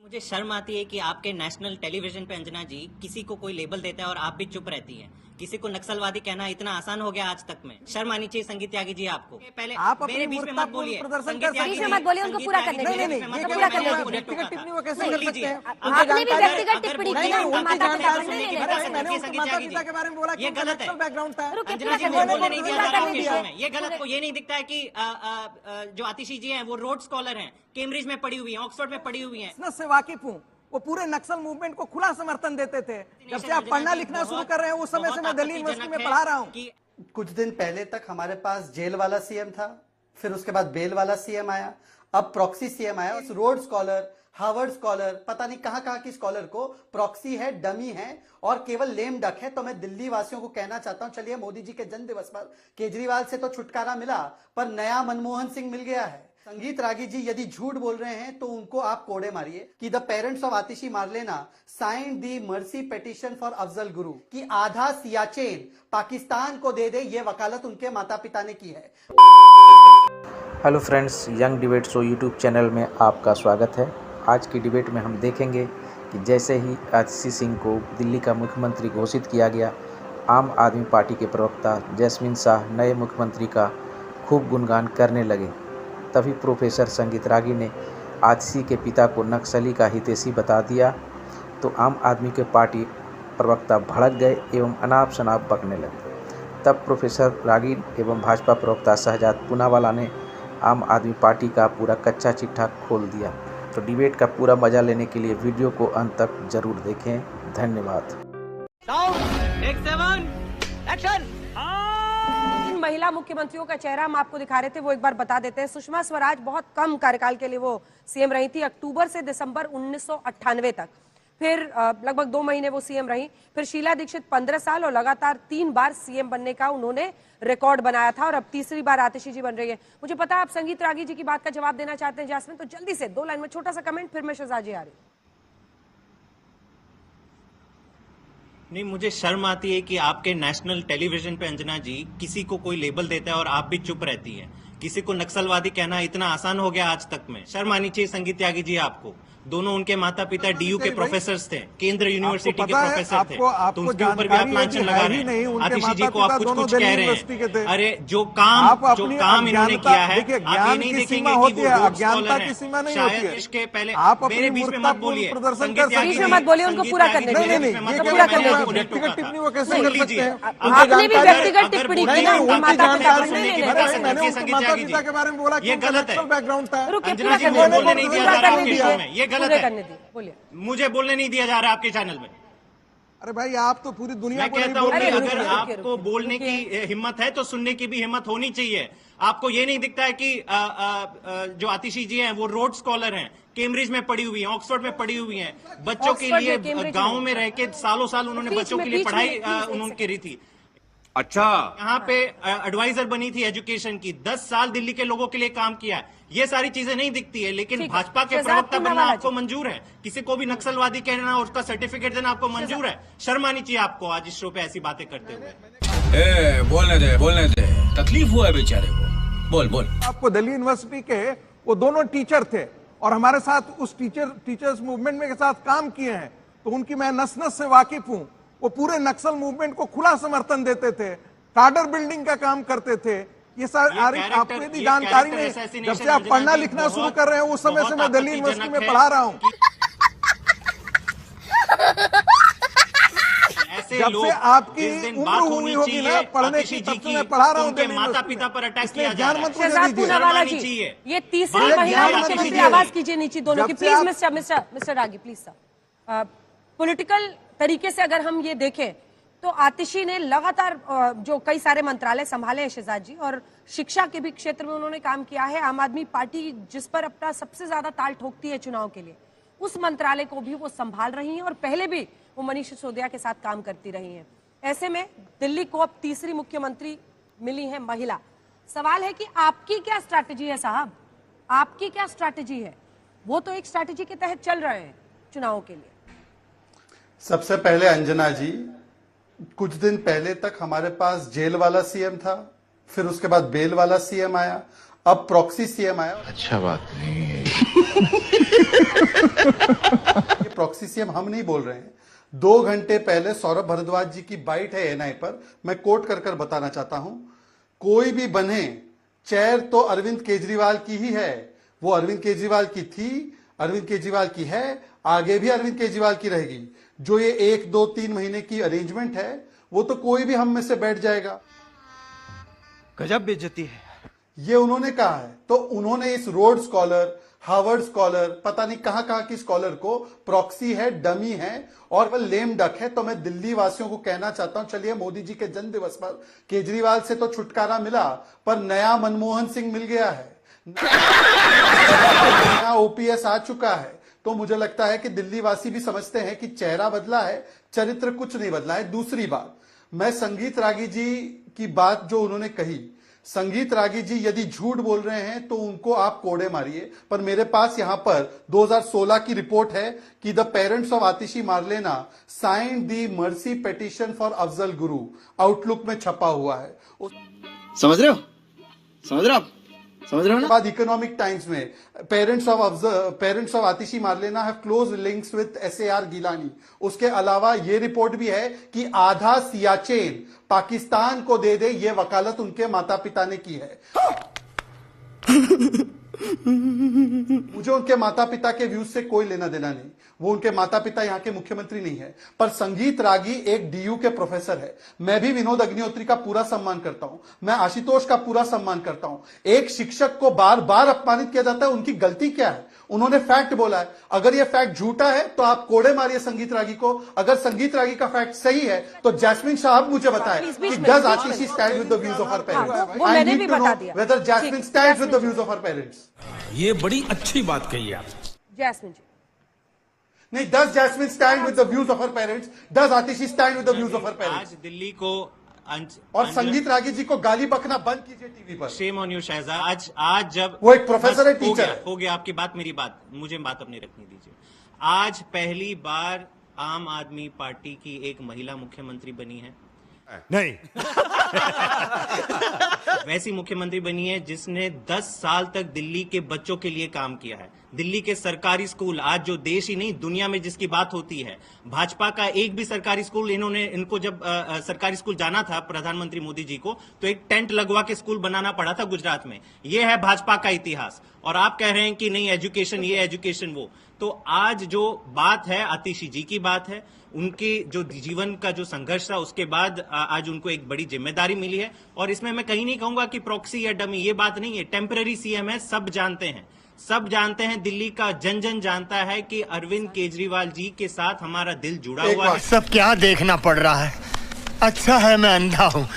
मुझे शर्म आती है कि आपके नेशनल टेलीविजन पे अंजना जी किसी को कोई लेबल देता है और आप भी चुप रहती हैं। किसी को नक्सलवादी कहना इतना आसान हो गया आज तक में। शर्म आनी चाहिए संगीत त्यागी जी आपको। पहले आप मेरे बीच में मत बोलिए। प्रदर्शन संगीत त्यागी बीच जी, में मत बोलिए, उनको संगीत पूरा त्यागी करने जी, दीजिए। बीच में मत तो बोलिए, पूरा मैंने करने आपको दीजिए। नहीं टोका टिप्पणी वो था। कैसे सुन कर लीजिए। सकते हैं? अब आपने भी अगर- व्यक्तिगत अगर टिप्पणी बोलना की ही है, नहीं माता था, पिता तो से सुनने की नहीं बात लेना। मैंने सुनिए उनके संगीत माता त्यागी पिता जी। के बारे में बोला कि ये उनका गलत है। नक्सल बैकग्राउंड था। रुकिए, अंजना पूरा जी करने मुझे दीजिए। बोलने नहीं दिया जा पूरा रहा करने आपके दीजिए। शो में। ये गलत को ये नहीं दिखता है कि जो आतिशी जी हैं वो रोड स्कॉलर हैं, कैम्ब्रिज में पढ़ी हुई हैं, ऑक्सफोर्ड में पढ़ी हुई हैं। से वाकिफ हूँ। वो पूरे नक्सल मूवमेंट को खुला समर्थन देते थे। जब से आप पढ़ना लिखना शुरू कर रहे हैं उस समय से मैं दिल्ली यूनिवर्सिटी में पढ़ा रहा हूँ। कुछ दिन पहले तक हमारे पास जेल वाला सीएम था, फिर उसके बाद बेल वाला सीएम आया, अब प्रॉक्सी सीएम आया। उस रोड स्कॉलर, हार्वर्ड स्कॉलर, पता नहीं कहां की स्कॉलर को प्रॉक्सी है, डमी है और केवल लेम डक है। तो मैं दिल्ली वासियों को कहना चाहता हूं, चलिए मोदी जी के जन्म दिवस पर केजरीवाल से तो छुटकारा मिला, पर नया मनमोहन सिंह मिल गया है। संगीत रागी जी यदि झूठ बोल रहे हैं तो उनको आप कोड़े मारिए कि the parents of Atishi Marlena sign the mercy petition for Afzal Guru कि आधा सियाचेन पाकिस्तान को दे दे, ये वकालत उनके माता पिता ने की है। Hello friends, young debate show YouTube channel में आपका स्वागत है। आज की डिबेट में हम देखेंगे कि जैसे ही आतिशी सिंह को दिल्ली का मुख्यमंत्री घोषित किया गया, आम आदमी पार्टी के प्रवक्ता जैस्मिन शाह नए मुख्यमंत्री का खूब गुणगान करने लगे। तभी प्रोफेसर संगीत रागी ने आतिशी के पिता को नक्सली का हितैषी बता दिया तो आम आदमी के पार्टी प्रवक्ता भड़क गए एवं अनाप शनाप बकने लगे। तब प्रोफेसर रागी एवं भाजपा प्रवक्ता शहजाद पूनावाला ने आम आदमी पार्टी का पूरा कच्चा चिट्ठा खोल दिया। तो डिबेट का पूरा मजा लेने के लिए वीडियो को अंत तक जरूर देखें। धन्यवाद। इन महिला मुख्यमंत्रियों का चेहरा हम आपको दिखा रहे थे, वो एक बार बता देते हैं। सुषमा स्वराज बहुत कम कार्यकाल के लिए वो सीएम रही थी, अक्टूबर से दिसंबर 1998 तक। फिर लगभग 2 महीने वो सीएम रही। फिर शीला दीक्षित 15 साल और लगातार 3 बार सीएम बनने का उन्होंने रिकॉर्ड बनाया था और अब तीसरी बार आतिशी जी बन रही है। मुझे पता है आप संगीत रागी जी की बात का जवाब देना चाहते हैं जैस्मिन, तो जल्दी से 2 लाइन में छोटा सा कमेंट, फिर मैं शहजाद जी आ रही। नहीं, मुझे शर्म आती है कि आपके नेशनल टेलीविजन पे अंजना जी किसी को कोई लेबल देता है और आप भी चुप रहती हैं। किसी को नक्सलवादी कहना इतना आसान हो गया आज तक में। शर्म आनी चाहिए संगीत त्यागी जी आपको। दोनों उनके माता पिता डीयू के प्रोफेसर थे, केंद्र यूनिवर्सिटी के प्रोफेसर थे, तो उसके ऊपर भी आप लांछन लगा रहे हैं। आतिशी जी को आप कुछ कह रहे हैं। अरे जो काम इन्होंने किया है, आप ये नहीं देखेंगे कि वो रोड स्कॉलर हैं। शायद इसके पहले मेरे बीच में मत बोलिए, संगीत त्यागी जी, मत बोलिए, उनको पूरा करने दीजिए। पूरा व्यक्तिगत टिप्पणी वो कैसे कर सकते हैं? आपने भी व्यक्तिगत टिप्पणी की ना, उनकी माता पिता को नहीं लेना। मैंने उनके माता पिता के बारे में बोला कि ये उनका गलत है। नक्सल बैकग्राउंड था। अंजना जी मुझे बोलने नहीं दिया जा रहा आपके शो में। ये गलत है, बोलिए। मुझे बोलने नहीं दिया जा रहा आपके चैनल में। अरे भाई, आप तो पूरी दुनिया मैं को नहीं कहता हूं बोल कि रहे। अगर आपको बोलने की हिम्मत है तो सुनने की भी हिम्मत होनी चाहिए। आपको ये नहीं दिखता है कि जो आतिशी जी हैं वो रोड स्कॉलर हैं, कैम्ब्रिज में पढ़ी हुई हैं, ऑक्सफोर्ड में पढ़ी हुई हैं, बच्चों के लिए गांव में रह के सालों साल उन्होंने बच्चों के लिए पढ़ाई उन्होंने करी थी। अच्छा, यहाँ पे एडवाइजर बनी थी एजुकेशन की, 10 साल दिल्ली के लोगों के लिए काम किया है। ये सारी चीजें नहीं दिखती है, लेकिन भाजपा के प्रवक्ता बनना आपको मंजूर है। किसी को भी नक्सलवादी कहना और उसका सर्टिफिकेट देना आपको मंजूर है। शर्म आनी चाहिए आपको आज इस शो पे ऐसी बातें करते हुए। बोलने दे, तकलीफ हुआ है बेचारे को। बोल। आपको दिल्ली यूनिवर्सिटी के वो दोनों टीचर थे और हमारे साथ उस टीचर्स मूवमेंट में के साथ काम किए हैं, तो उनकी मैं नस नस से वाकिफ हूं। वो पूरे नक्सल मूवमेंट को खुला समर्थन देते थे, कार्डर बिल्डिंग का काम करते थे। ये सारी आपको यदि जानकारी नहीं, जब से आप पढ़ना लिखना शुरू कर रहे हैं उस समय से मैं दिल्ली यूनिवर्सिटी में पढ़ा रहा हूं। जब से आपकी उम्र हुई होगी ना पढ़ने की, तब से मैं पढ़ा रहा हूँ दिल्ली माता पिता पर अटैक किया जा ज्ञान रहा है। मंत्री शहजाद पूनावाला जी, ये तीसरी महिला मुख्यमंत्री, आवाज कीजिए नीचे दोनों की please. Mister ragi please sir. Political तरीके से अगर हम ये देखें तो आतिशी ने लगातार जो कई सारे मंत्रालय संभाले हैं शहजाद जी, और शिक्षा के भी क्षेत्र में उन्होंने काम किया है। आम आदमी पार्टी जिस पर अपना सबसे ज्यादा ताल ठोकती है चुनाव के लिए, उस मंत्रालय को भी वो संभाल रही हैं और पहले भी वो मनीष सिसोदिया के साथ काम करती रही हैं। ऐसे में दिल्ली को अब तीसरी मुख्यमंत्री मिली है महिला। सवाल है कि आपकी क्या स्ट्रैटेजी है साहब, आपकी क्या स्ट्रैटेजी है? वो तो एक स्ट्रैटेजी के तहत चल रहे हैं चुनावों के लिए। सबसे पहले अंजना जी, कुछ दिन पहले तक हमारे पास जेल वाला सीएम था, फिर उसके बाद बेल वाला सीएम आया, अब प्रॉक्सी सीएम आया। अच्छा बात नहीं है। ये प्रॉक्सी सीएम हम नहीं बोल रहे हैं। 2 घंटे पहले सौरभ भारद्वाज जी की बाइट है एनआई पर, मैं कोट कर कर बताना चाहता हूं। कोई भी बने, चेयर तो अरविंद केजरीवाल की ही है। वो अरविंद केजरीवाल की थी, अरविंद केजरीवाल की है, आगे भी अरविंद केजरीवाल की रहेगी। जो ये 1, 2, 3 महीने की अरेंजमेंट है, वो तो कोई भी हम में से बैठ जाएगा। गजब बेइज्जती है। ये उन्होंने कहा है। तो उन्होंने इस रोड स्कॉलर, हार्वर्ड स्कॉलर, पता नहीं कहां कहां की स्कॉलर को प्रॉक्सी है, डमी है और वह लेम डक है। तो मैं दिल्ली वासियों को कहना चाहता हूं, चलिए मोदी जी के जन्म दिवस पर केजरीवाल से तो छुटकारा मिला, पर नया मनमोहन सिंह मिल गया है, नया ओपीएस आ चुका है। तो मुझे लगता है कि दिल्ली वासी भी समझते हैं कि चेहरा बदला है, चरित्र कुछ नहीं बदला है। दूसरी बात, मैं संगीत रागी जी की बात जो उन्होंने कही, संगीत रागी जी यदि झूठ बोल रहे हैं तो उनको आप कोड़े मारिए, पर मेरे पास यहां पर 2016 की रिपोर्ट है कि the parents of Atishi Marlena signed the mercy petition for Afzal Guru, outlook में छपा हुआ है। समझ रहे हो आप? समझ रहे हो ना? बाद इकोनॉमिक टाइम्स में parents of Atishi Marlena have close links with SAR Geelani. उसके अलावा यह रिपोर्ट भी है कि आधा सियाचेन पाकिस्तान को दे दे, ये वकालत उनके माता पिता ने की है। मुझे उनके माता पिता के व्यूज से कोई लेना देना नहीं, वो उनके माता पिता यहाँ के मुख्यमंत्री नहीं है। पर संगीत रागी एक डीयू के प्रोफेसर है। मैं भी विनोद अग्निहोत्री का पूरा सम्मान करता हूं, मैं आशुतोष का पूरा सम्मान करता हूं। एक शिक्षक को बार बार अपमानित किया जाता है, उनकी गलती क्या है? उन्होंने फैक्ट बोला है। अगर यह फैक्ट झूठा है तो आप कोड़े मारिए संगीत रागी को। अगर संगीत रागी का फैक्ट सही है तो जैस्मिन साहब मुझे बताएं कि does Atishi stand with the views of her parents? वो मैंने भी बता दिया। Whether Jasmine stands with the views of her parents? ये बड़ी अच्छी बात कही आप। जैस्मिन जी, नहीं, does Jasmine stand with the views of her parents? Does Atishi stand with the views of her parents? आज दिल्ली को और संगीत रागी जी को गाली बकना बंद कीजिए टीवी पर। Shame on you Shehzad. आज जब वो एक प्रोफेसर है, टीचर है। हो गया आपकी बात, मेरी बात, मुझे बात अपनी रखनी दीजिए। आज पहली बार आम आदमी पार्टी की एक महिला मुख्यमंत्री बनी है। नहीं। वैसी मुख्यमंत्री बनी है जिसने 10 साल तक दिल्ली के बच्चों के लिए काम किया है। दिल्ली के सरकारी स्कूल, आज जो देश ही नहीं दुनिया में जिसकी बात होती है, भाजपा का एक भी सरकारी स्कूल, इनको जब सरकारी स्कूल जाना था प्रधानमंत्री मोदी जी को, तो एक टेंट लगवा के स्कूल बनाना पड़ा था गुजरात में। यह है भाजपा का इतिहास। और आप कह रहे हैं कि नहीं एजुकेशन ये, एजुकेशन वो। तो आज जो बात है आतिशी जी की बात है, उनके जो जीवन का जो संघर्ष था उसके बाद आज उनको एक बड़ी जिम्मेदारी मिली है। और इसमें मैं कहीं नहीं कहूंगा कि प्रॉक्सी या डमी, ये बात नहीं है। टेम्पररी सीएम है, सब जानते हैं, सब जानते हैं, दिल्ली का जन जन जानता है कि अरविंद केजरीवाल जी के साथ हमारा दिल जुड़ा हुआ है। सब क्या देखना पड़ रहा है? अच्छा है मैं अंधा हूँ।